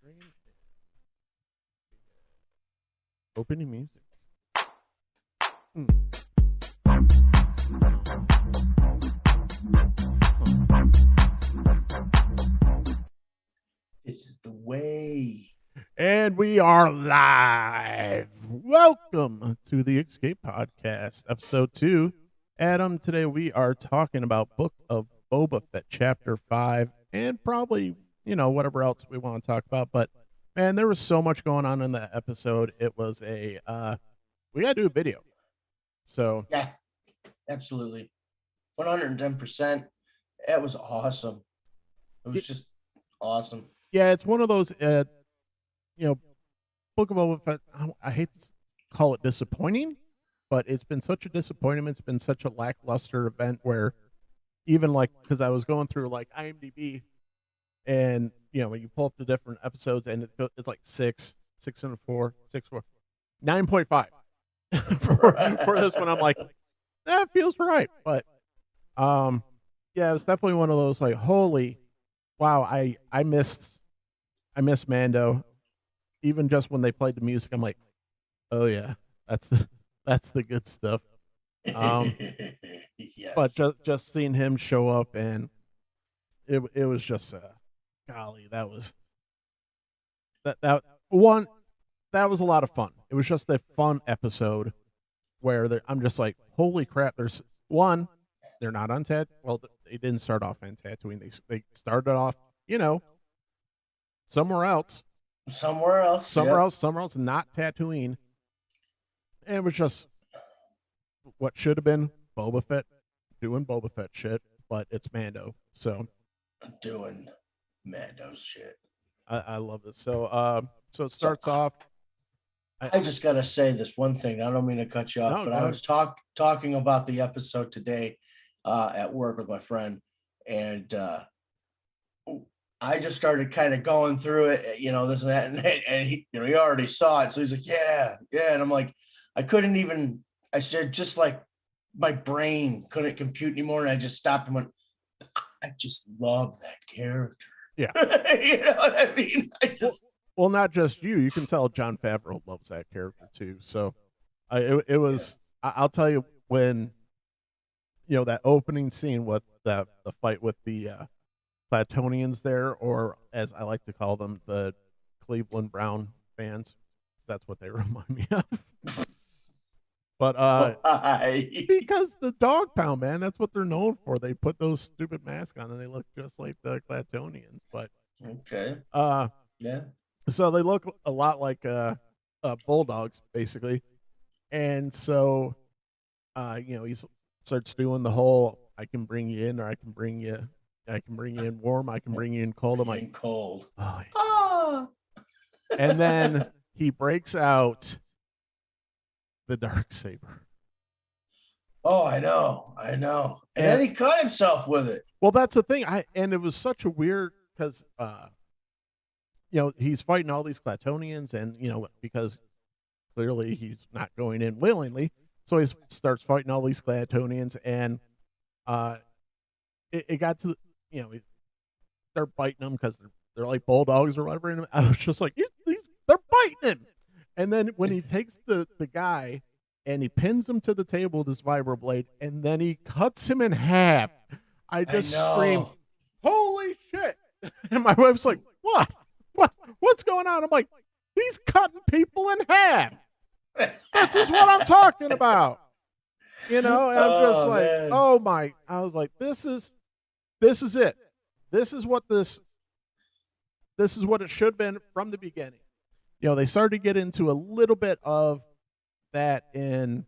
Stream opening music. Hmm. This is the way. And we are live. Welcome to the Escape Podcast, episode 2. Adam, today we are talking about Book of Boba Fett, chapter 5, and probably, whatever else we want to talk about. But, man, there was so much going on in that episode. It was we got to do a video. So, Yeah, absolutely. 110%. It was awesome. It was just awesome. Yeah, it's one of those, Book of Boba Fett, I hate to call it disappointing, but it's been such a disappointment. It's been such a lackluster event where even because I was going through IMDb and, when you pull up the different episodes and it's like 604, 9.5 for this one. I'm like, that feels right. But, yeah, it was definitely one of those holy, wow, I missed Mando. Even just when they played the music, I'm like, oh yeah, that's the good stuff. Yes. But just seeing him show up, and it was just golly, that was that was a lot of fun. It was just a fun episode where I'm just like, holy crap! There's one, they're not on Tatooine. Well, they didn't start off on Tatooine. They started off, somewhere else. Somewhere else, Not Tatooine. And it was just what should have been Boba Fett doing Boba Fett shit, but it's Mando. So doing Mando's shit. I love this. So it starts off. I just gotta say this one thing. I don't mean to cut you off, but I was talking about the episode today at work with my friend, and I just started kind of going through it, this and that, and he, he already saw it, so he's like, yeah, and I'm like, I said, just like my brain couldn't compute anymore, and I just stopped and went, I just love that character. Yeah, you know what I mean? Well, not just you. You can tell Jon Favreau loves that character too. So, it was. Yeah. I'll tell you when, that opening scene with the fight with the Platonians there, or as I like to call them, the Cleveland Brown fans. That's what they remind me of. But because the dog pound, man, that's what they're known for. They put those stupid masks on and they look just like the Platonians. But okay, yeah. So they look a lot like bulldogs, basically. And so, he starts doing the whole "I can bring you in, or I can bring you in warm. I can bring you in cold." I'm like, cold. Oh, yeah. Oh. And then he breaks out the Darksaber. Oh, I know. And then he cut himself with it. Well, that's the thing. And it was such a weird because he's fighting all these Clatonians, and because clearly he's not going in willingly, so he starts fighting all these Clatonians, and it got to they're biting him because they're like bulldogs or whatever. And I was just like, they're biting him. And then when he takes the guy and he pins him to the table with his vibroblade, and then he cuts him in half, I just screamed, "Holy shit!" And my wife's like, What's going on? I'm like, he's cutting people in half. This is what I'm talking about. And I'm just like, man. Oh my! I was like, this is it. This is what it should have been from the beginning. They started to get into a little bit of that in,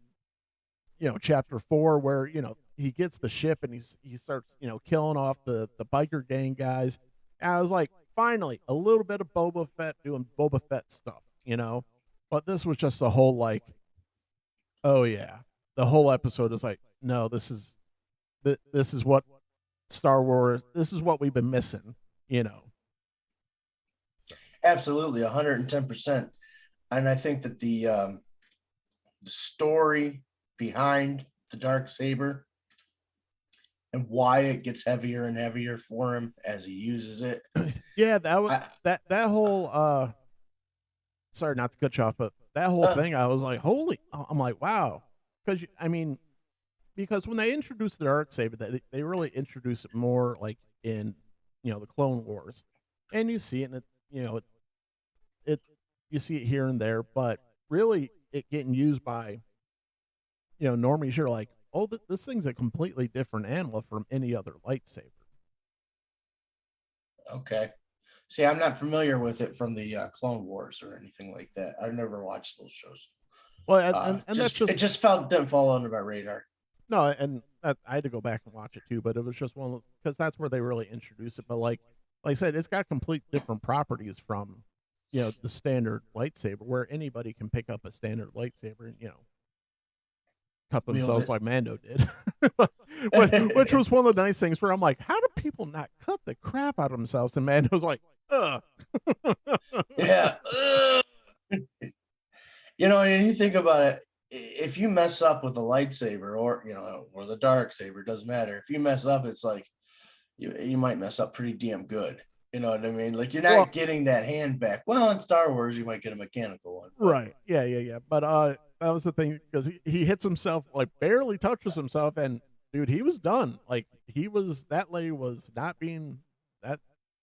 chapter 4, where, he gets the ship and he starts, killing off the biker gang guys. And I was like, finally, a little bit of Boba Fett doing Boba Fett stuff, But this was just a whole oh yeah. The whole episode is like, no, this is what Star Wars, this is what we've been missing, Absolutely, 110%. And I think that the story behind the Darksaber and why it gets heavier and heavier for him as he uses it. Yeah, that was that whole sorry not to cut you off, but that whole thing, I was like, holy, I'm like, wow. Because, I mean, because when they introduced the Darksaber, they really introduced it more like in, the Clone Wars. And you see it, and it you see it here and there, but really it getting used by, normies, you're like, oh, this thing's a completely different animal from any other lightsaber. Okay. See, I'm not familiar with it from the Clone Wars or anything like that. I've never watched those shows. Well, and that's just it just didn't fall under my radar. No, and I had to go back and watch it too, but it was just one because that's where they really introduced it. But like I said, it's got complete different properties from the standard lightsaber, where anybody can pick up a standard lightsaber and cut themselves like Mando did, which was one of the nice things. Where I'm like, how do people not cut the crap out of themselves? And Mando's like, ugh. Yeah. And you think about it, if you mess up with a lightsaber or the Darksaber, doesn't matter. If you mess up, it's like you might mess up pretty damn good. You know what I mean? Like, you're not getting that hand back. Well, in Star Wars, you might get a mechanical one. Right. Yeah. But that was the thing, because he hits himself, like barely touches himself, and dude, he was done. Like, that lady was not being that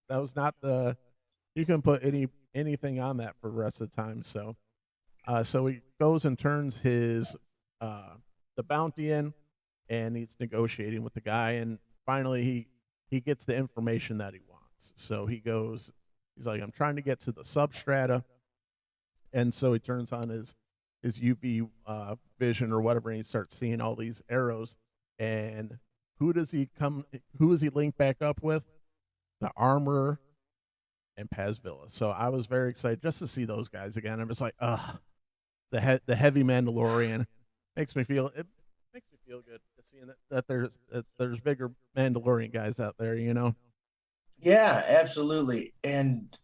was not the, you can put anything on that for the rest of the time. So he goes and turns his the bounty in, and he's negotiating with the guy, and finally he gets the information that he wants. So he's like, I'm trying to get to the substrata, and so he turns on his UV vision or whatever, and he starts seeing all these arrows. And who does he link back up with? The Armorer and Paz Villa. So I was very excited just to see those guys again. I was like, the heavy Mandalorian makes me feel good seeing that there's bigger Mandalorian guys out there. Yeah, absolutely. And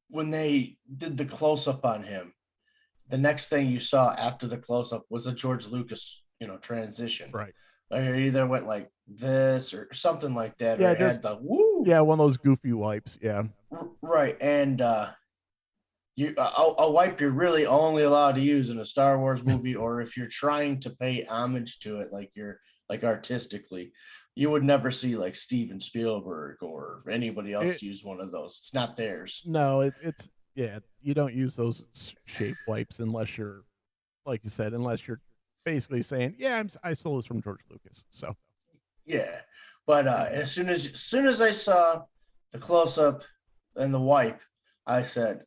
when they did the close up on him, the next thing you saw after the close up was a George Lucas, transition. Right. Like, it either went like this or something like that. Yeah, or it had the woo. Yeah, one of those goofy wipes. Yeah. Right. And a wipe you're really only allowed to use in a Star Wars movie, or if you're trying to pay homage to it, like artistically. You would never see like Steven Spielberg or anybody else use one of those. It's not theirs. No, it's you don't use those shape wipes unless you're, like you said, unless you're basically saying, yeah, I stole this from George Lucas. So yeah, but as soon as I saw the close up and the wipe, I said,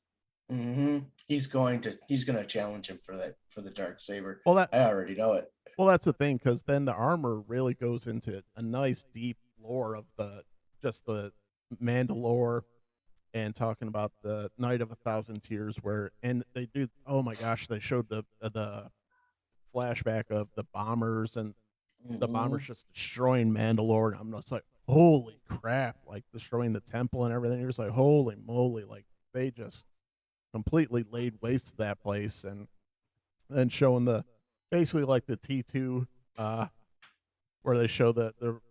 he's going to challenge him for the Darksaber. Well, I already know it. Well, that's the thing, because then the Armor really goes into a nice deep lore of the Mandalore, and talking about the Night of 1,000 Tears, and they do, oh my gosh, they showed the flashback of the bombers, and the bombers just destroying Mandalore, and I'm just like, holy crap, like destroying the temple and everything. You're just like, holy moly, like they just completely laid waste to that place, and then showing basically like the T2, where they show that they're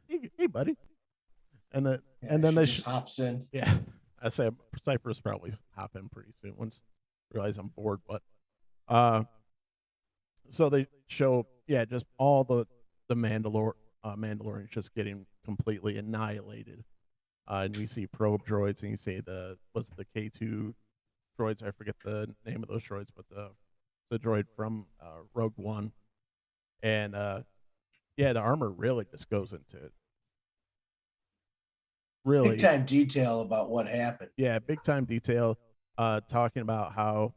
hey buddy, and then they just hops in. Yeah, I say Cypress probably hop in pretty soon once realize I'm bored, but so they show just all the Mandalorians just getting completely annihilated, and you see probe droids, and you see the K2 droids. I forget the name of those droids, but the droid from Rogue One, and the Armor really just goes into really big time detail about what happened. Yeah, big time detail, talking about how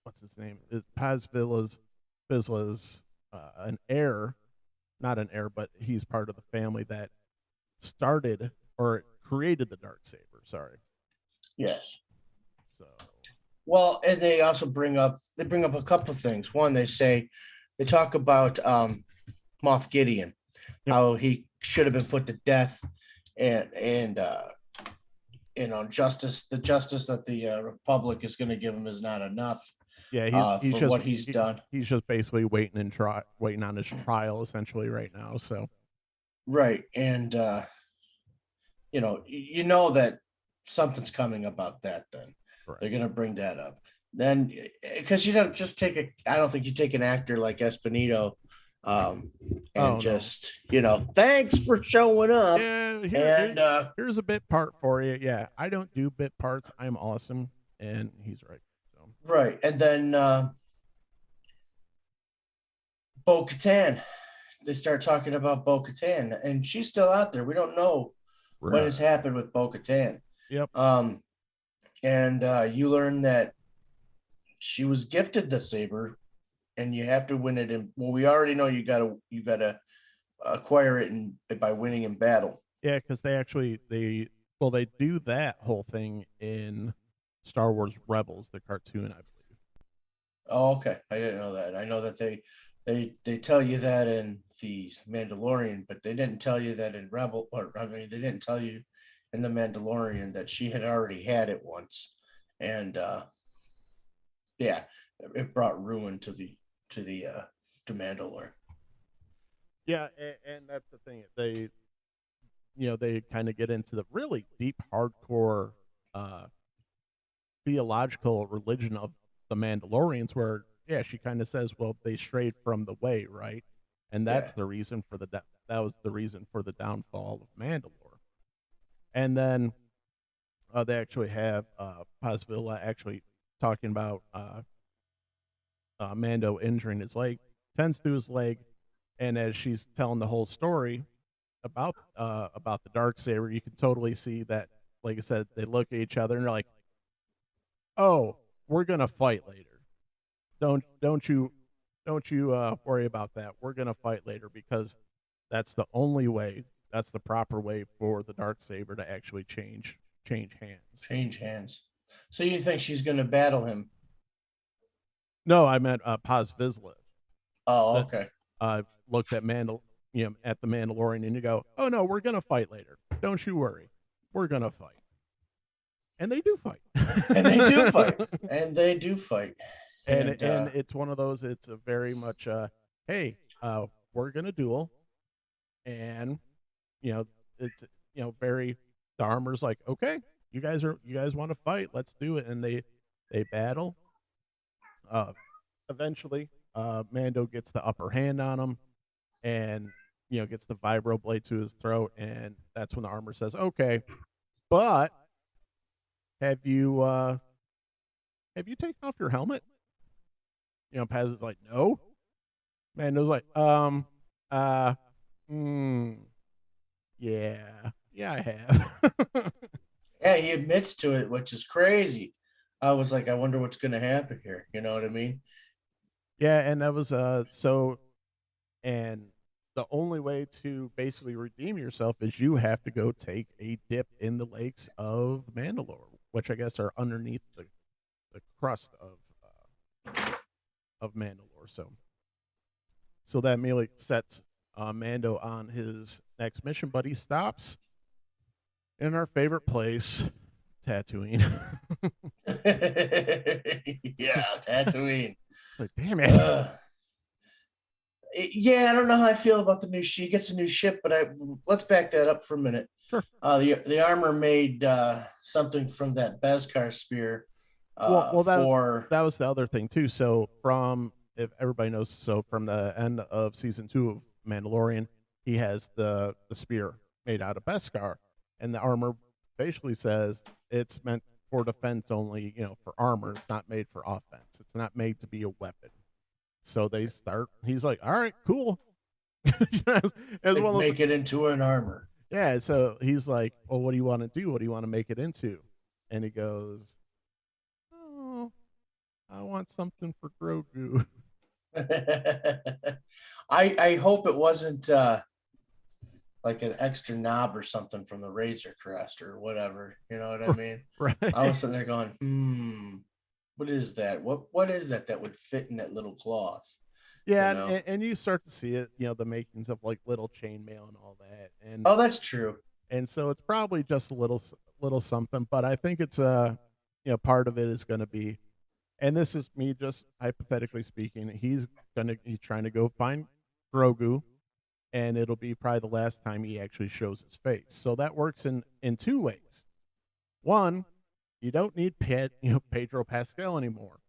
what's his name? Paz Villa's an heir, not an heir, but he's part of the family that started or created the Darksaber. Sorry. Yes. So. Well, and they also bring up a couple of things. One, they talk about Moff Gideon, how he should have been put to death, and justice. The justice that the Republic is going to give him is not enough. Yeah, he's for just what he's done. he's just basically waiting on his trial essentially right now. So Right. And you know that something's coming about that. Then right. they're going to bring that up. Then, because you don't just take I don't think you take an actor like Espinito, um, and Oh no. just, thanks for showing up. Yeah, And here's a bit part for you. Yeah, I don't do bit parts. I'm awesome, and he's right. So right. And then Bo Katan, they start talking about Bo Katan, and she's still out there. We don't know what has right. happened with Bo Katan. Yep. And you learn that she was gifted the saber, and you have to win it in. Well, we already know you gotta acquire it by winning in battle. Yeah, because they do that whole thing in Star Wars Rebels, the cartoon, I believe. Oh, okay. I didn't know that. I know that they tell you that in the Mandalorian, but they didn't tell you that in Rebel, or I mean, they didn't tell you in the Mandalorian that she had already had it once, and yeah, it brought ruin to Mandalore. Yeah, and that's the thing. They kind of get into the really deep, hardcore uh, theological religion of the Mandalorians, where yeah, she kind of says, well, they strayed from the way, right? And Yeah. that's the reason for that was the reason for the downfall of Mandalore. And then they actually have Paz Villa actually talking about Mando injuring his leg, tends to his leg, and as she's telling the whole story about the dark saber, you can totally see that. Like I said, they look at each other and they're like, "Oh, we're gonna fight later. Don't you worry about that. We're gonna fight later because that's the only way. That's the proper way for the dark saber to actually change hands." Change hands. So you think she's going to battle him? No, I meant Paz Vizsla Oh, that okay. looked at at the Mandalorian, and you go, "Oh no, we're gonna fight later. Don't you worry, we're gonna fight." And they do fight. And they do fight. And they do fight. And it's one of those. It's a very much hey, we're gonna duel, and you know it's very. The armor's like, okay, you guys want to fight? Let's do it, and they battle. Uh, Eventually, Mando gets the upper hand on him, and gets the vibro blade to his throat, and that's when the armor says, okay, but have you taken off your helmet? Paz is like, no. Mando's like, uh, mm, yeah, I have. yeah, he admits to it, which is crazy. I was like, I wonder what's going to happen here. You know what I mean? Yeah, and that was and the only way to basically redeem yourself is you have to go take a dip in the lakes of Mandalore, which I guess are underneath the crust of Mandalore. So that immediately sets Mando on his next mission, but he stops in our favorite place, Tatooine. Yeah, Tatooine. Like, damn it. Yeah, I don't know how I feel about the new ship. He gets a new ship, but let's back that up for a minute. Sure. The armor made something from that Beskar spear. Well, for that was the other thing too. So from if everybody knows, so from the end of season 2 of Mandalorian, he has the spear made out of Beskar, and the armor basically says it's meant for defense only. For armor, it's not made for offense. It's not made to be a weapon. So they start. He's like, all right, cool. Make it into an armor. Yeah. So he's like, well, what do you want to do? What do you want to make it into? And he goes, oh, I want something for Grogu. I hope it wasn't like an extra knob or something from the Razor Crest or whatever. You know what I mean? Right. I was sitting there going, what is that? What is that would fit in that little cloth? Yeah, and you start to see it, the makings of like little chainmail and all that. And oh, that's true. And so it's probably just a little something, but I think it's part of it is going to be, and this is me just hypothetically speaking, he's trying to go find Grogu, and it'll be probably the last time he actually shows his face. So that works in two ways. One, you don't need Pedro Pascal anymore,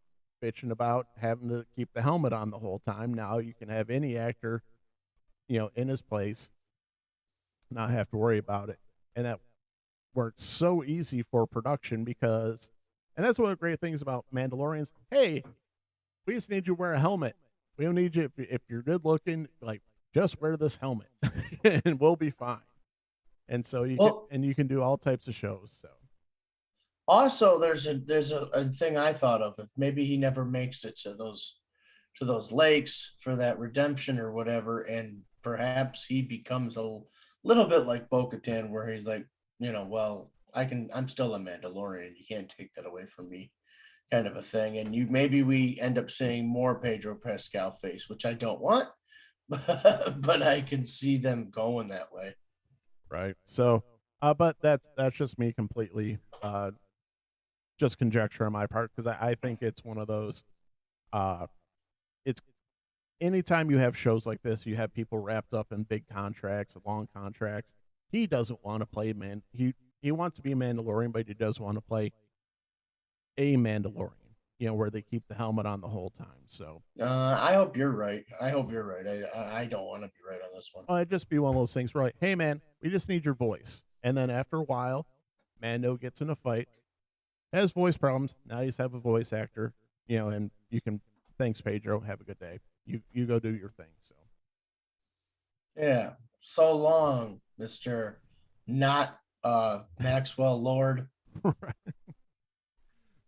bitching about having to keep the helmet on the whole time. Now you can have any actor, in his place, not have to worry about it, and that works so easy for production because, and that's one of the great things about Mandalorians. Hey, we just need you to wear a helmet. We don't need you if you're good looking. Like, just wear this helmet, and we'll be fine. And so you can do all types of shows. So also, there's a thing I thought of. If maybe he never makes it to those lakes for that redemption or whatever, and perhaps he becomes a little bit like Bo-Katan, where he's like, well, I'm still a Mandalorian. You can't take that away from me, kind of a thing. And maybe we end up seeing more Pedro Pascal face, which I don't want, but I can see them going that way. Right. So, but that's just me completely, just conjecture on my part because I think it's one of those. It's anytime you have shows like this, you have people wrapped up in big contracts, long contracts. He doesn't want to play He wants to be a Mandalorian, but he does want to play a Mandalorian. Where they keep the helmet on the whole time. So I hope you're right. I hope you're right. I don't want to be right on this one. It'd just be one of those things where like, hey man, we just need your voice. And then after a while, Mando gets in a fight, has voice problems. Now you just have a voice actor, and you can thanks Pedro, have a good day. You go do your thing. So yeah. So long, Mr. Not Maxwell Lord.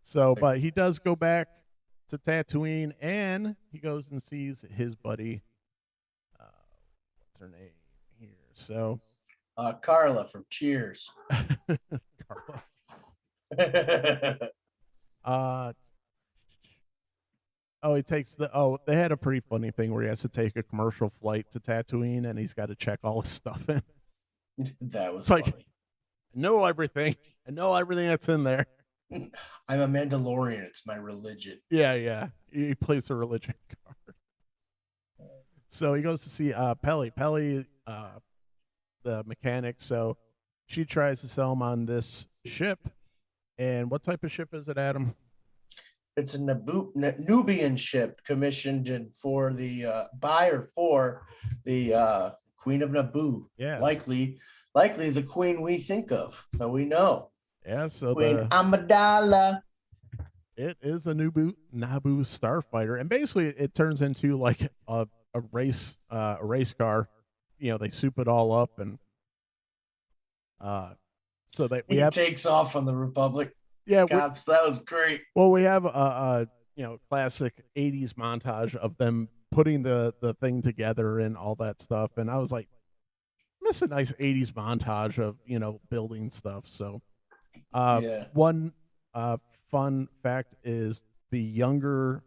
So, but he does go back to Tatooine, and he goes and sees his buddy. What's her name here? So, Carla from Cheers. Carla. He takes they had a pretty funny thing where he has to take a commercial flight to Tatooine, and he's got to check all his stuff in. That was funny. I know everything. I know everything that's in there. I'm a Mandalorian. It's my religion. Yeah. He plays a religion card. So he goes to see Peli, the mechanic. So she tries to sell him on this ship. And what type of ship is it, Adam? It's a Nubian ship commissioned for the buyer for the Queen of Naboo. Yeah, likely the queen we think of, that we know. Yeah, so Queen Amidala. It is a Naboo starfighter, and basically it turns into like a race car. They soup it all up, and so that he takes off on the Republic. Yeah, cops. That was great. Well, we have a classic '80s montage of them putting the thing together and all that stuff, and I was like, miss a nice '80s montage of building stuff. So. One fun fact is the younger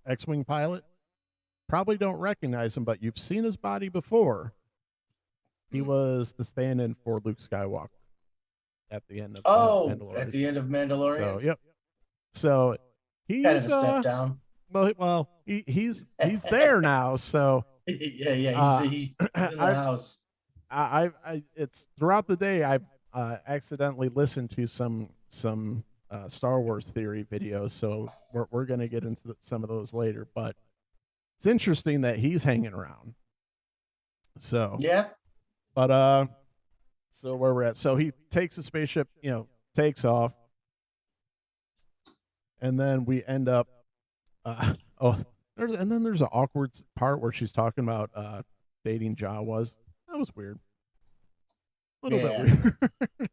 X-Wing pilot, probably don't recognize him, but you've seen his body before. He was the stand-in for Luke Skywalker at the end of Mandalorian. At the end of Mandalorian. So yep. So he's kind of a step down. Well, he's there now. So yeah. He's in the house. I it's throughout the day I've accidentally listened to some Star Wars theory videos, so we're gonna get into some of those later. But it's interesting that he's hanging around. So yeah, but so where we're at, so he takes the spaceship, takes off, and then we end up. There's an awkward part where she's talking about dating Jawas. That was weird. A little bit weird.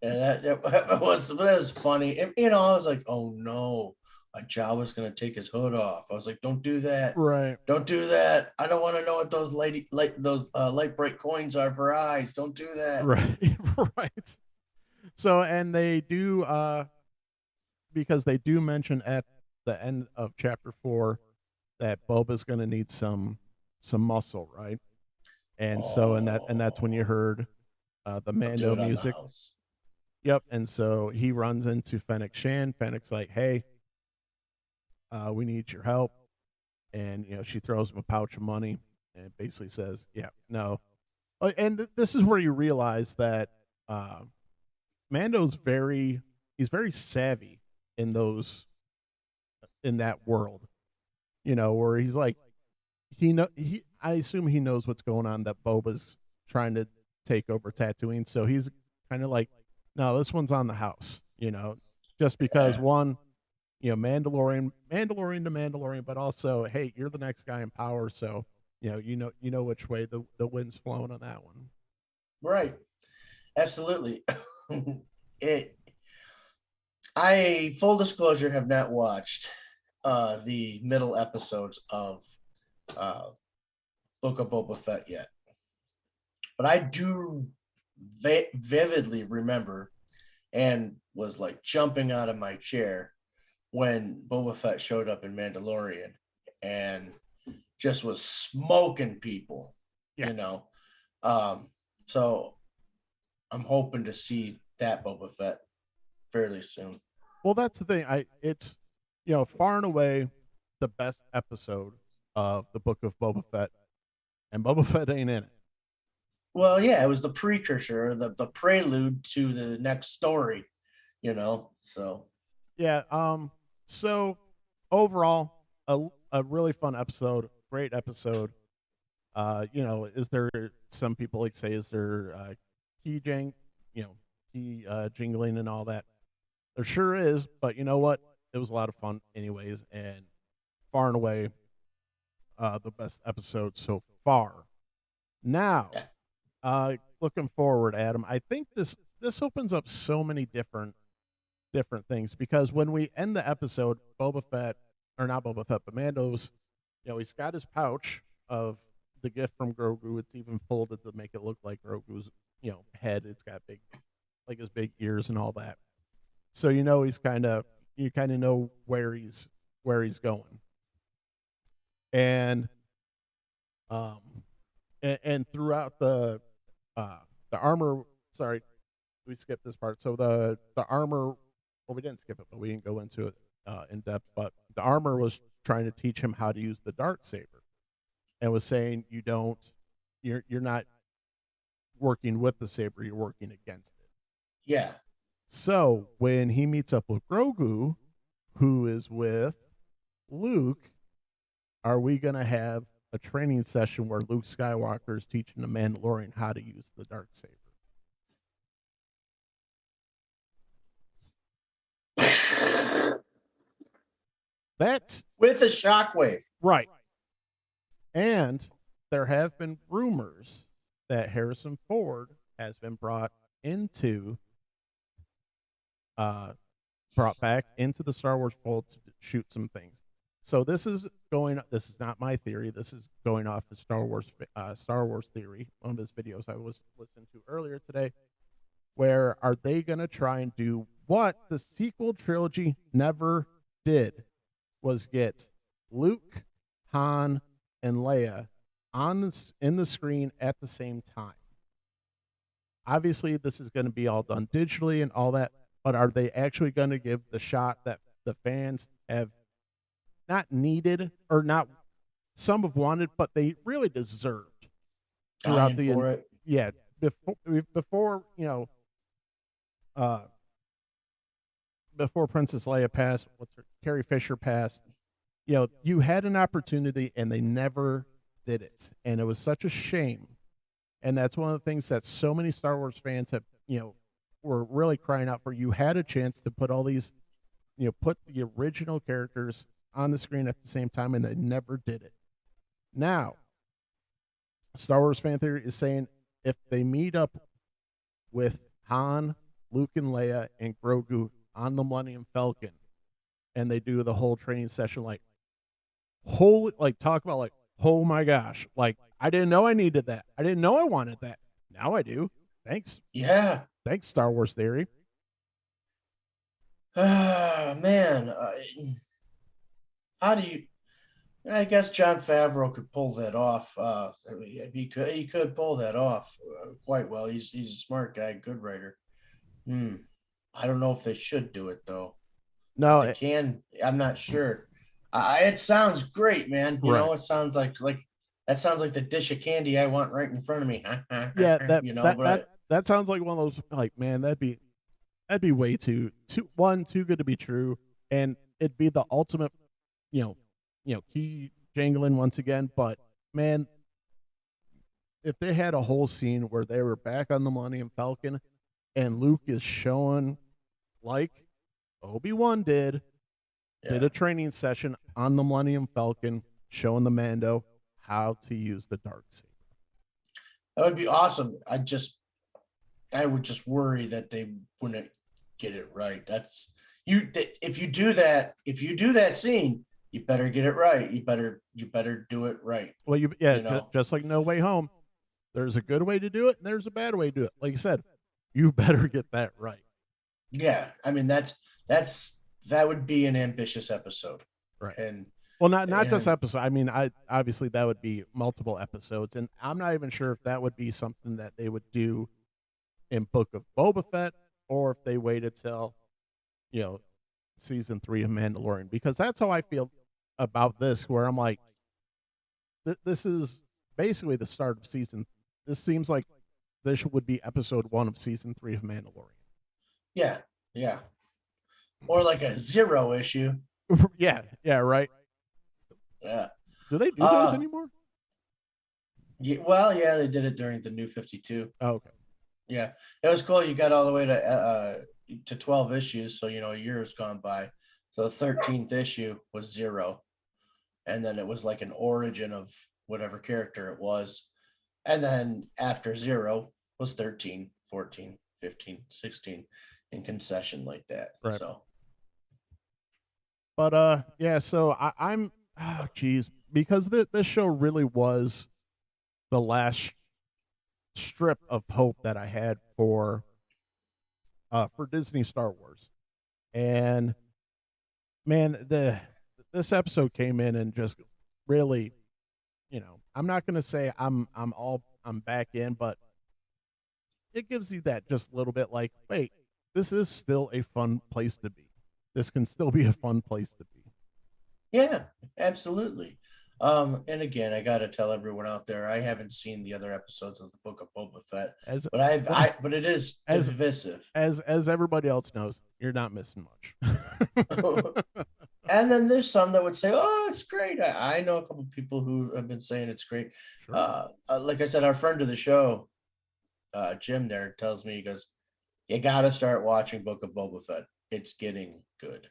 Yeah, that was funny. I was like, oh no, a Jawa's gonna take his hood off. I was like, don't do that. Right. Don't do that. I don't want to know what those light bright coins are for eyes. Don't do that. Right. Right. So, and they do because they do mention at the end of chapter 4 that Boba's going to need some muscle, right? And so, and that's when you heard the Mando music. Yep. And so he runs into Fennec Shan. Fennec's like, hey, We need your help. And she throws him a pouch of money and basically says, "Yeah, no." And this is where you realize that uh, Mando's he's very savvy in that world. Where he's like I assume he knows what's going on, that Boba's trying to take over Tatooine. So he's kind of like, no, this one's on the house, just because Yeah. one, Mandalorian to Mandalorian, but also, hey, you're the next guy in power. So, you know which way the wind's flowing on that one. Right. Absolutely. it. I full disclosure have not watched the middle episodes of uh, Book of Boba Fett yet, but I do vividly remember and was like jumping out of my chair when Boba Fett showed up in Mandalorian and just was smoking people, Yeah. you know. Um, so I'm hoping to see that Boba Fett fairly soon. Well, that's the thing. It's far and away the best episode of the Book of Boba Fett, and Boba Fett ain't in it. Well, yeah, it was the precursor, the prelude to the next story, So Yeah. So overall, a really fun episode, great episode. Is there some people like say is there key jang, key jingling and all that? There sure is, but you know what? It was a lot of fun anyways, and far and away the best episode so far. Now, yeah, looking forward, Adam, I think this opens up so many different things, because when we end the episode, Boba Fett, or not Boba Fett, but Mando's, he's got his pouch of the gift from Grogu. It's even folded to make it look like Grogu's, head. It's got like his big ears and all that. So you kind of know where he's going, and um, and throughout the armor. Sorry, we skipped this part. So the armor, well, we didn't skip it, but we didn't go into it in depth. But the armor was trying to teach him how to use the dark saber, and was saying you're not working with the saber, you're working against it. yeah. So when he meets up with Grogu, who is with Luke, are we gonna have a training session where Luke Skywalker is teaching the Mandalorian how to use the dark saber? That With a shockwave. right. And there have been rumors that Harrison Ford has been into uh brought back into the Star Wars fold to shoot some things. So this is not my theory. This is going off the Star Wars theory, one of his videos I was listening to earlier today. Where are they going to try and do what the sequel trilogy never did, was get Luke, Han, and Leia in the screen at the same time. Obviously, this is going to be all done digitally and all that, but are they actually going to give the shot that the fans have not needed, or not, some have wanted, but they really deserved throughout Dying for it. Yeah, before uh before Princess Leia passed, Carrie Fisher passed, you had an opportunity and they never did it. And it was such a shame. And that's one of the things that so many Star Wars fans have, were really crying out for. You had a chance to put all these, put the original characters on the screen at the same time, and they never did it. Now, Star Wars fan theory is saying if they meet up with Han, Luke, and Leia, and Grogu on the Millennium Falcon, and they do the whole training session, like, talk about, like, oh my gosh, like, I didn't know I needed that. I didn't know I wanted that. Now I do. Thanks. Yeah. Thanks, Star Wars theory. Man. How do you? I guess John Favreau could pull that off. He could pull that off quite well. He's a smart guy, good writer. I don't know if they should do it though. If No, they can, I'm not sure. It sounds great, man. You Right. know, it sounds like that sounds like the dish of candy I want right in front of me. Yeah, that You know, that that but that sounds like one of those, like, man, that'd be way too good to be true, and it'd be the ultimate, you know, key jangling once again. But man, if they had a whole scene where they were back on the Millennium Falcon and Luke is showing, like Obi-Wan did yeah, a training session on the Millennium Falcon, showing the Mando how to use the dark saber. that would be awesome. I would just worry that they wouldn't get it right. That's you. If you do that scene, you better get it right. You better do it right. Well, You know. just like No Way Home, there's a good way to do it and there's a bad way to do it. Like you said, you better get that right. Yeah, I mean that would be an ambitious episode, Right. and Well, not just and episode. I mean, I obviously that would be multiple episodes, and I'm not even sure if that would be something that they would do in Book of Boba Fett, or if they waited till, you know, season 3 of Mandalorian, because that's how I feel about this. Where I'm like, this is basically the start of season. This seems like this would be episode 1 of season 3 of Mandalorian. yeah, yeah, or like a zero issue. Yeah, yeah, right. Yeah. Do they do those anymore? Yeah, well, yeah, they did it during the New 52. Oh, okay. Yeah, it was cool. You got all the way to 12 issues, so you know a year has gone by. So the 13th issue was zero, and then it was like an origin of whatever character it was, and then after zero was 13, 14, 15, 16 in concession like that. Right. So, But yeah. So I'm, oh, geez, because this show really was the last strip of hope that I had for Disney Star Wars. And man, this episode came in and just really, I'm not going to say I'm back in, but it gives you that just a little bit like, wait, this is still a fun place to be. This can still be a fun place to be. yeah, absolutely. And again, I got to tell everyone out there, I haven't seen the other episodes of the Book of Boba Fett, As but but it is as divisive. as everybody else knows, you're not missing much. And then there's some that would say, "Oh, it's great." I know a couple of people who have been saying it's great. Sure. Like I said, our friend of the show, Jim, there tells me, he goes, "You got to start watching Book of Boba Fett. It's getting good."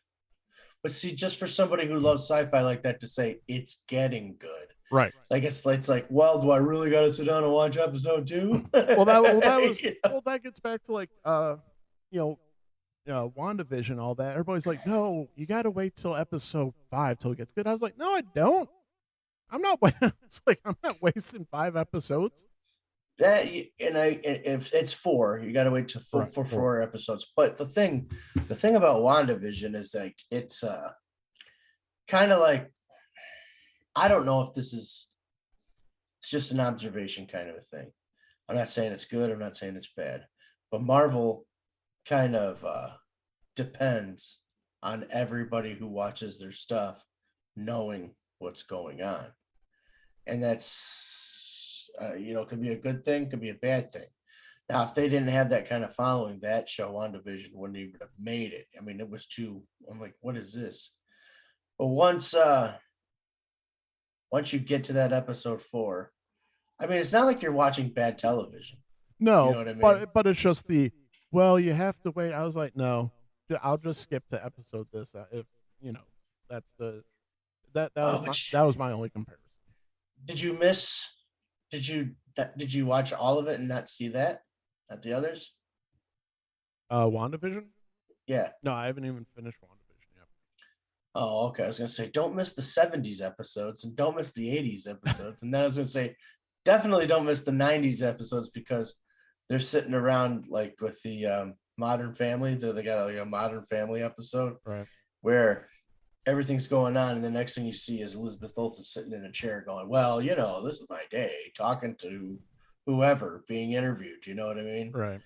But see, just for somebody who loves sci-fi like that to say it's getting good, Right. like it's like, well, do I really got to sit down and watch episode 2? That gets back to, like, you know WandaVision, all that. Everybody's like, no, you got to wait till episode 5 till it gets good. I was like, no, I don't. I'm not. It's like, I'm not wasting 5 episodes. That, and if it's 4, you got to wait to for 4 episodes. But the thing about WandaVision is like it's kind of like, I don't know if it's just an observation kind of a thing. I'm not saying it's good. I'm not saying it's bad, but Marvel kind of depends on everybody who watches their stuff knowing what's going on, and that's could be a good thing, could be a bad thing. Now, if they didn't have that kind of following, that show WandaVision wouldn't even have made it. I mean, it was too. I'm like, what is this? But once you get to that episode 4, I mean, it's not like you're watching bad television. No, you know what I mean? but it's just well, you have to wait. I was like, no, I'll just skip to episode this. If that's that was my only comparison. Did you miss? Did you watch all of it and not see that? Not the others? WandaVision? Yeah. No, I haven't even finished WandaVision yet. Oh, okay. I was gonna say, don't miss the 70s episodes and don't miss the 80s episodes. And then I was gonna say, definitely don't miss the 90s episodes, because they're sitting around like with the Modern Family. They got like a Modern Family episode, right, where everything's going on, and the next thing you see is Elizabeth Olsen sitting in a chair going, well, this is my day, talking to whoever being interviewed. You know what I mean? right.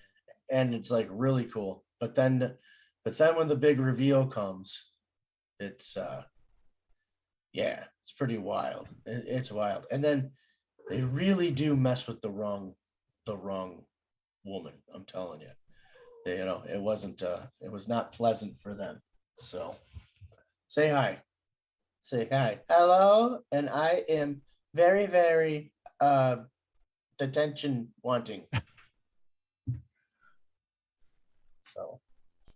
And it's like really cool. But then when the big reveal comes, it's Yeah, it's pretty wild. It's wild. And then they really do mess with the wrong woman. I'm telling you. It wasn't it was not pleasant for them. So say hi. Say hi. Hello, and I am very, very detention wanting. So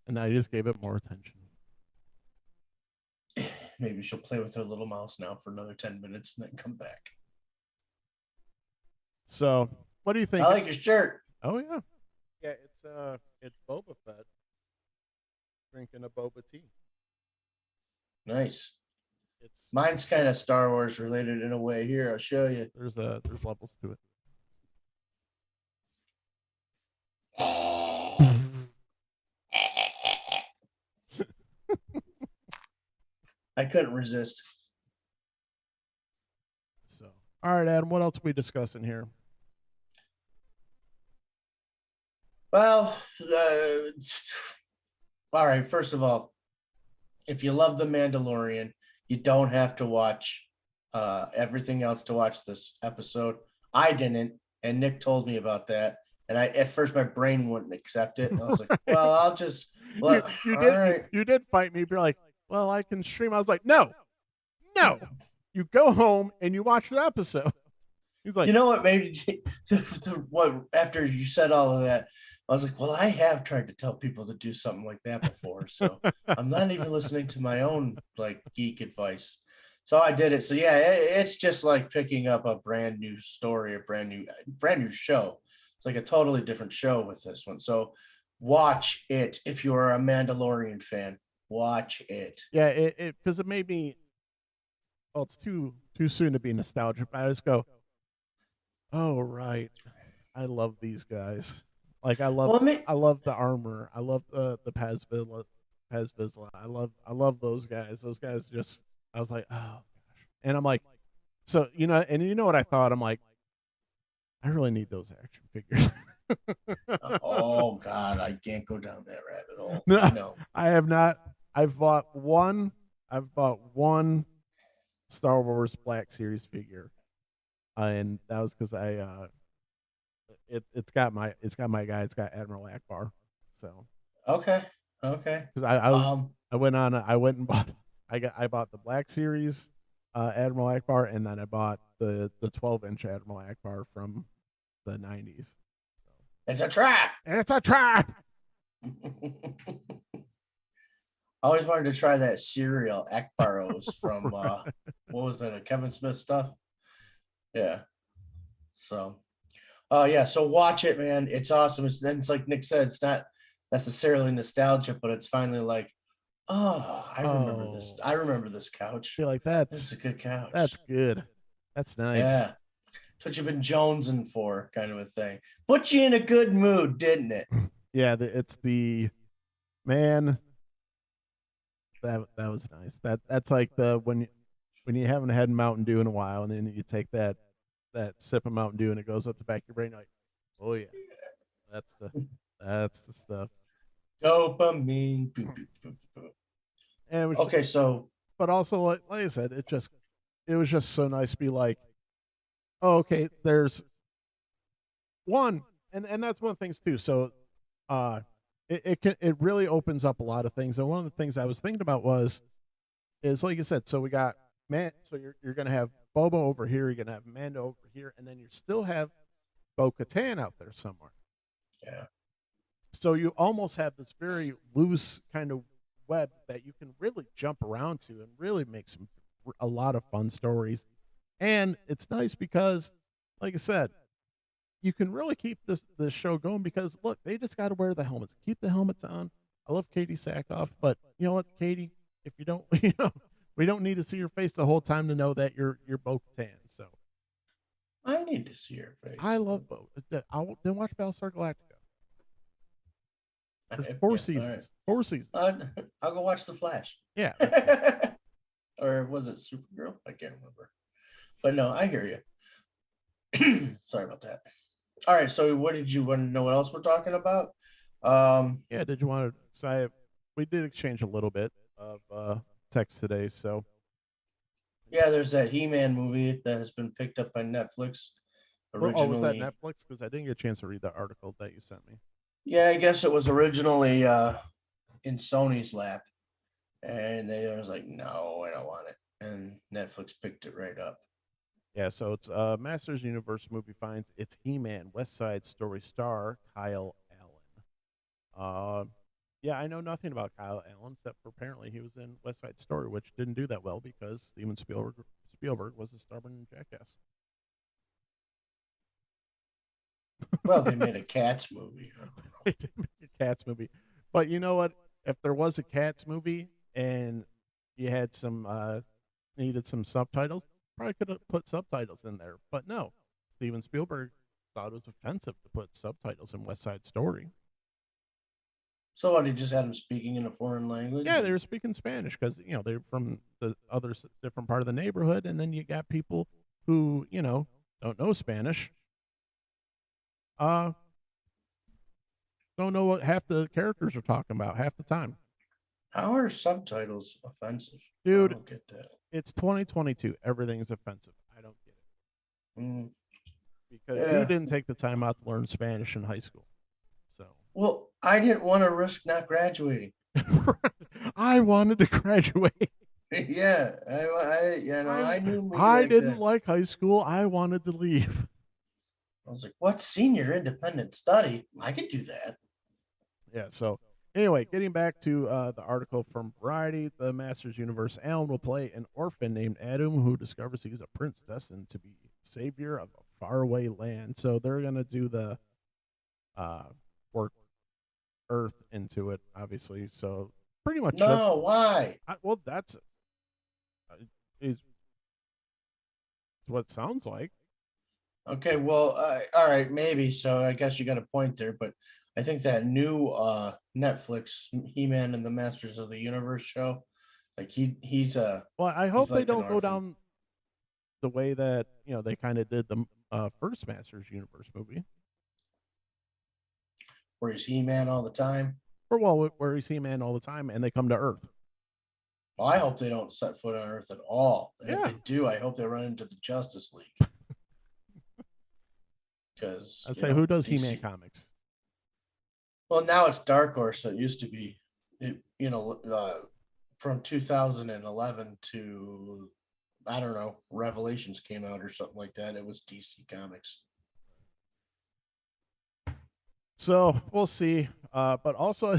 And I just gave it more attention. maybe she'll play with her little mouse now for another 10 minutes and then come back. So, what do you think? I like your shirt. Oh yeah, yeah. It's Boba Fett drinking a boba tea. Nice. It's Mine's kind of Star Wars related in a way. Here, I'll show you. there's levels to it. I couldn't resist. So, all right, Adam. What else are we discussing here? Well, all right. First of all, if you love The Mandalorian, you don't have to watch everything else to watch this episode. I didn't, and Nick told me about that. And at first my brain wouldn't accept it. And I was like, well, I'll just You did fight me. You're like, well, I can stream. I was like, no. You go home and you watch the episode. He's like, you know what? Maybe what after you said all of that, I was like, well, I have tried to tell people to do something like that before, so I'm not even listening to my own like geek advice. So I did it. So yeah, it's just like picking up a brand new story, a brand new show. It's like a totally different show with this one. So watch it if you are a Mandalorian fan. Watch it. Yeah, it because it made me. Well, it's too soon to be nostalgic. But I just go, oh right, I love these guys. Like I love the armor. I love the Paz Vizsla. I love those guys. Those guys just. I was like, oh gosh, and I'm like, so you know what I thought? I'm like, I really need those action figures. Oh God, I can't go down that rabbit hole. No, I have not. I've bought one Star Wars Black Series figure, and that was because it's got my guy. It's got Admiral Akbar. So okay, because I went and bought I bought the Black Series Admiral Akbar, and then I bought the 12-inch Admiral Akbar from the 90s. So. It's a trap. It's a trap. I always wanted to try that cereal Akbaros from what was it, Kevin Smith stuff? Yeah. So yeah, so watch it, man. It's awesome. It's like Nick said, it's not necessarily nostalgia, but it's finally like, I remember this. I remember this couch. I feel like that's a good couch. That's good. That's nice. Yeah. It's what you've been jonesing for, kind of a thing. Put you in a good mood, didn't it? Yeah, it's the man. That was nice. That's like when you haven't had Mountain Dew in a while, and then you take that sip of Mountain Dew, and it goes up the back of your brain, like, oh yeah, that's the stuff. Dopamine. And okay, so but also like I said, it was just so nice to be like, oh okay, there's one, and that's one of the things too. So, it really opens up a lot of things. And one of the things I was thinking about is like you said, so we got so you're gonna have Boba over here, you're gonna have Mando over here, and then you still have Bo-Katan out there somewhere. Yeah. So you almost have this very loose kind of web that you can really jump around to and really make a lot of fun stories. And it's nice because, like I said, you can really keep this show going because look, they just got to wear the helmets. Keep the helmets on. I love Katie Sackhoff, but you know what, Katie, if you don't, we don't need to see your face the whole time to know that you're Bo-Katan. So I need to see your face. I love Bo. Then watch Battlestar Galactica. There's 4 seasons. Right. 4 seasons. I'll go watch The Flash. Yeah. Or was it Supergirl? I can't remember. But no, I hear you. Sorry about that. All right. So what did you want to know what else we're talking about? Yeah, did you want to say we did exchange a little bit of text today, so Yeah, there's that He-Man movie that has been picked up by Netflix Oh, was that originally. Netflix? Because I didn't get a chance to read the article that you sent me. Yeah, I guess it was originally in Sony's lap, and they was like, "No, I don't want it," and Netflix picked it right up. Yeah, so it's Masters Universe movie finds it's He-Man West Side Story star Kyle Allen. Yeah, I know nothing about Kyle Allen except for apparently he was in West Side Story, which didn't do that well because Steven Spielberg was a stubborn jackass. Well, they made a Cats movie. They did make a Cats movie, but you know what? If there was a Cats movie and you had some needed some subtitles, probably could have put subtitles in there. But no, Steven Spielberg thought it was offensive to put subtitles in West Side Story. So what? He just had them speaking in a foreign language. Yeah, they were speaking Spanish because they're from the other different part of the neighborhood, and then you got people who don't know Spanish, uh, don't know what half the characters are talking about half the time. How are subtitles offensive? Dude, I don't get that. it's 2022. Everything's offensive. I don't get it because you Yeah. didn't take the time out to learn Spanish in high school. So, Well, I didn't want to risk not graduating. I wanted to graduate. Yeah, I knew me I like didn't that. like high school. I wanted to leave. I was like, "What senior independent study? I could do that." Yeah. So anyway, getting back to the article from Variety, the Masters Universe, Alan will play an orphan named Adam who discovers he's a prince destined to be savior of a faraway land. So they're gonna do the uh, work Earth into it, obviously. So pretty much just No, why? well, that's is what it sounds like. Okay, well, all right, maybe. So I guess you got a point there, but I think that new Netflix He-Man and the Masters of the Universe show, like Well, I he's hope they like an don't go orphan. down the way that they kind of did the first Masters Universe movie. Where he's He-Man all the time. Or well, where he's He-Man all the time, and they come to Earth. Well, I hope they don't set foot on Earth at all. And if Yeah, they do, I hope they run into the Justice League. Because I say, who does He-Man DC. comics? Well, now it's Dark Horse. So it used to be, from 2011 to I don't know, Revelations came out or something like that. It was DC Comics. So we'll see. But also,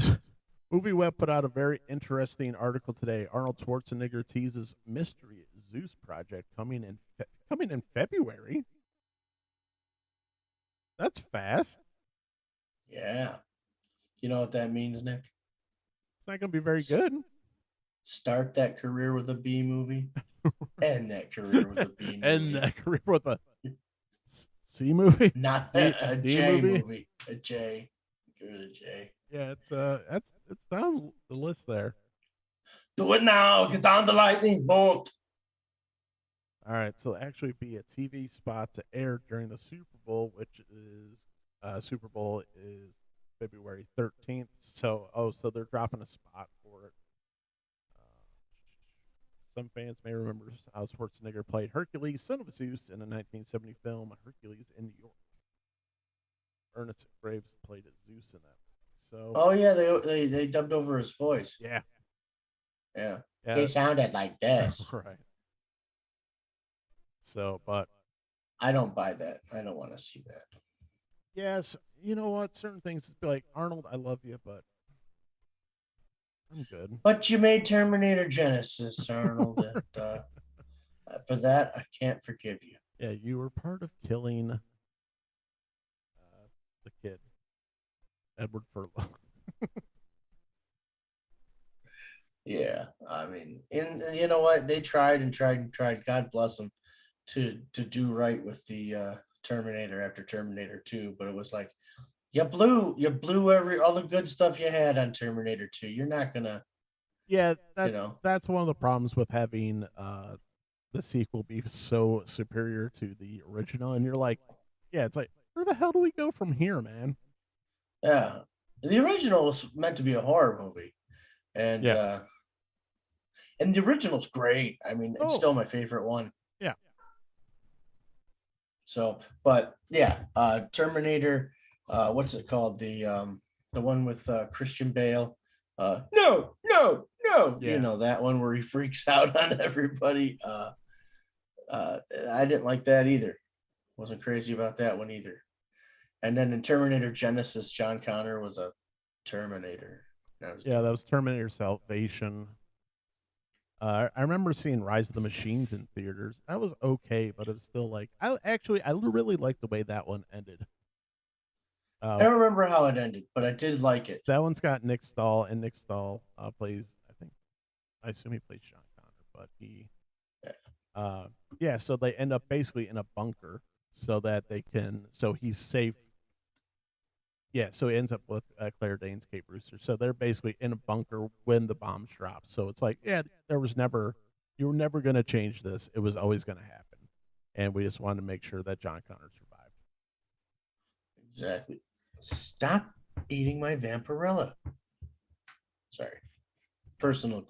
Movie Web put out a very interesting article today. Arnold Schwarzenegger teases mystery Zeus project coming in February. That's fast. Yeah. You know what that means, Nick? It's not going to be very good. Start that career with a B movie, end that career with a B movie. End that career with a C movie? Not a D J movie. A J. Give it a J. Yeah, it's down the list there. Do it now. Get down the lightning bolt. All right, so actually be a TV spot to air during the Super Bowl, which is Super Bowl is February 13th. So they're dropping a spot for it. Some fans may remember how Schwarzenegger played Hercules, son of Zeus, in the 1970 film Hercules in New York. Ernest Graves played Zeus in that. So, oh yeah, they dubbed over his voice. Yeah. He sounded like this. Right. So, but I don't buy that. I don't want to see that. Yes, you know what? Certain things be like, Arnold, I love you, but I'm good. But you made Terminator Genesis, Arnold. And, for that, I can't forgive you. Yeah, you were part of killing the kid, Edward Furlong. Yeah, I mean, and you know what? They tried and tried and tried. God bless them to do right with the Terminator after Terminator 2, but it was like you blew all the good stuff you had on Terminator 2. You're not gonna, Yeah, that's one of the problems with having the sequel be so superior to the original, and you're like, yeah, it's like, where the hell do we go from here, man? Yeah, the original was meant to be a horror movie, and And the original's great. I mean, it's still my favorite one. Yeah. So, but yeah, Terminator. What's it called? The one with Christian Bale. No, no, no. Yeah. You know that one where he freaks out on everybody. I didn't like that either. Wasn't crazy about that one either. And then in Terminator Genesis, John Connor was a Terminator. That was Terminator Salvation. I remember seeing Rise of the Machines in theaters. That was okay, but it was still like I really liked the way that one ended. I don't remember how it ended, but I did like it. That one's got Nick Stahl, and Nick Stahl plays. I assume he plays John Connor, but he. Yeah. So they end up basically in a bunker, so that they can. So he's safe. Yeah, so he ends up with Claire Danes, Kate Brewster. So they're basically in a bunker when the bombs drop. So it's like, yeah, you were never going to change this. It was always going to happen. And we just wanted to make sure that John Connor survived. Exactly. Stop eating my Vampirella. Sorry. Personal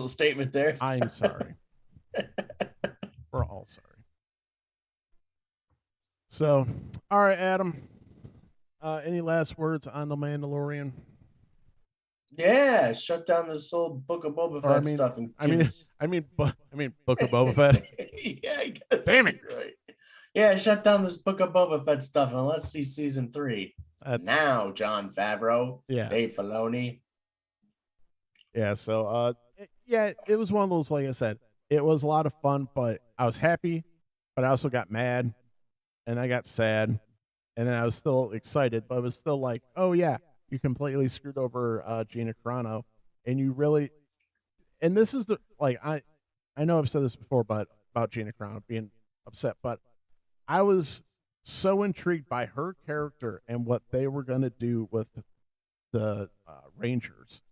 statement there. I'm sorry. We're all sorry. So, all right, Adam. Any last words on The Mandalorian? Yeah, shut down this whole Book of Boba Fett stuff. And I mean, Book of Boba Fett. Yeah, I guess. Damn it! Right. Yeah, shut down this Book of Boba Fett stuff and let's see season 3. Now, Jon Favreau, Dave Filoni. Yeah, so it was one of those. Like I said, it was a lot of fun, but I was happy, but I also got mad, and I got sad. And then I was still excited, but it was still like, oh yeah, you completely screwed over Gina Carano, and you really, and this is I know I've said this before, but about Gina Carano being upset, but I was so intrigued by her character and what they were going to do with the Rangers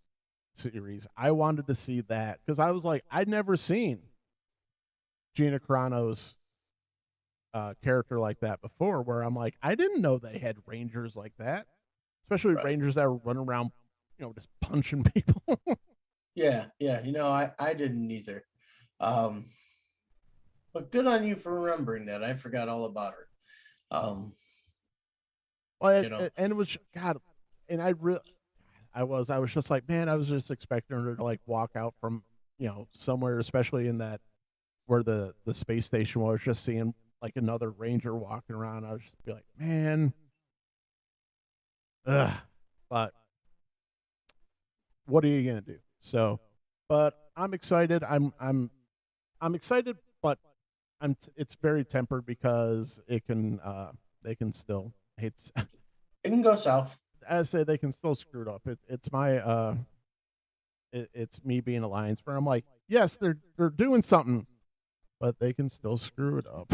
series. I wanted to see that because I was like, I'd never seen Gina Carano's character like that before, where I'm like, I didn't know they had Rangers like that, especially Rangers that were running around, just punching people. Yeah. I didn't either. But good on you for remembering that. I forgot all about her. And it was God, and I was just like, man, I was just expecting her to like walk out from somewhere, especially in that where the space station was, just seeing like another Ranger walking around. I would just be like, man, but what are you gonna do? So, but I'm excited. I'm excited, but it's very tempered because they can still it can go south. I say they can still screw it up. It's my it's me being a Lions fan. I'm like, yes, they're doing something, but they can still screw it up.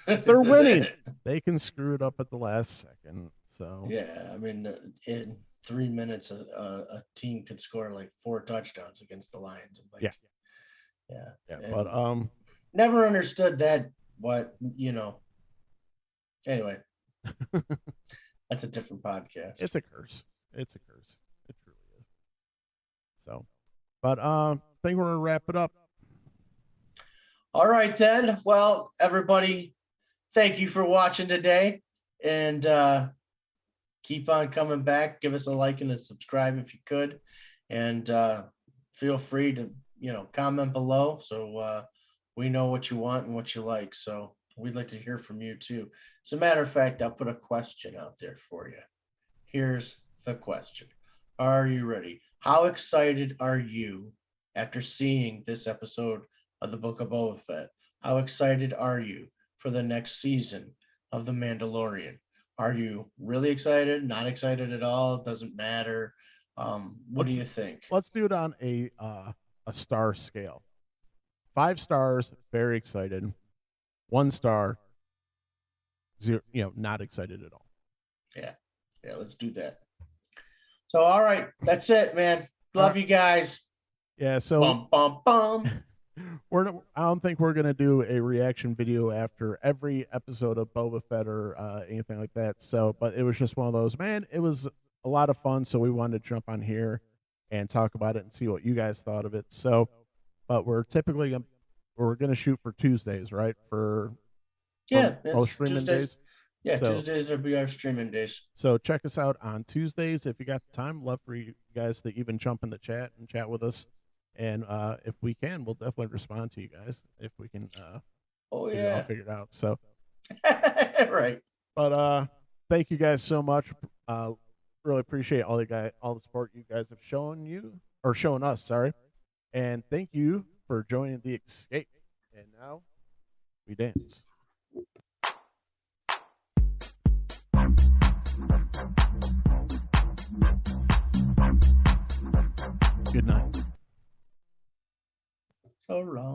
They're winning. They can screw it up at the last second. So yeah, I mean, in 3 minutes, a team could score like 4 touchdowns against the Lions. Like, yeah. But never understood that. Anyway, that's a different podcast. It's a curse. It truly is. So, but I think we're gonna wrap it up. All right, then. Well, everybody, thank you for watching today, and keep on coming back. Give us a like and a subscribe if you could, and feel free to comment below so we know what you want and what you like. So we'd like to hear from you too. As a matter of fact, I'll put a question out there for you. Here's the question: are you ready? How excited are you after seeing this episode of the Book of Boba Fett? How excited are you for the next season of The Mandalorian? Are you really excited? Not excited at all? Doesn't matter. What do you think? Let's do it on a star scale. 5 stars, very excited. 1 star, 0, not excited at all. Yeah, let's do that. So, all right, that's it, man. Love you guys. Yeah, so bum, bum, bum. I don't think we're gonna do a reaction video after every episode of Boba Fett or anything like that. So, but it was just one of those, man. It was a lot of fun, so we wanted to jump on here and talk about it and see what you guys thought of it. So, but we're typically we're gonna shoot for Tuesdays, right? For most streaming Tuesdays. days. Yeah, so, Tuesdays will be our streaming days. So check us out on Tuesdays if you got the time. Love for you guys to even jump in the chat and chat with us. And if we can, we'll definitely respond to you guys if we can. All figured out. So right. But thank you guys so much. Really appreciate all the support you guys have shown us. Sorry, and thank you for joining the escape. And now we dance. Good night. So long.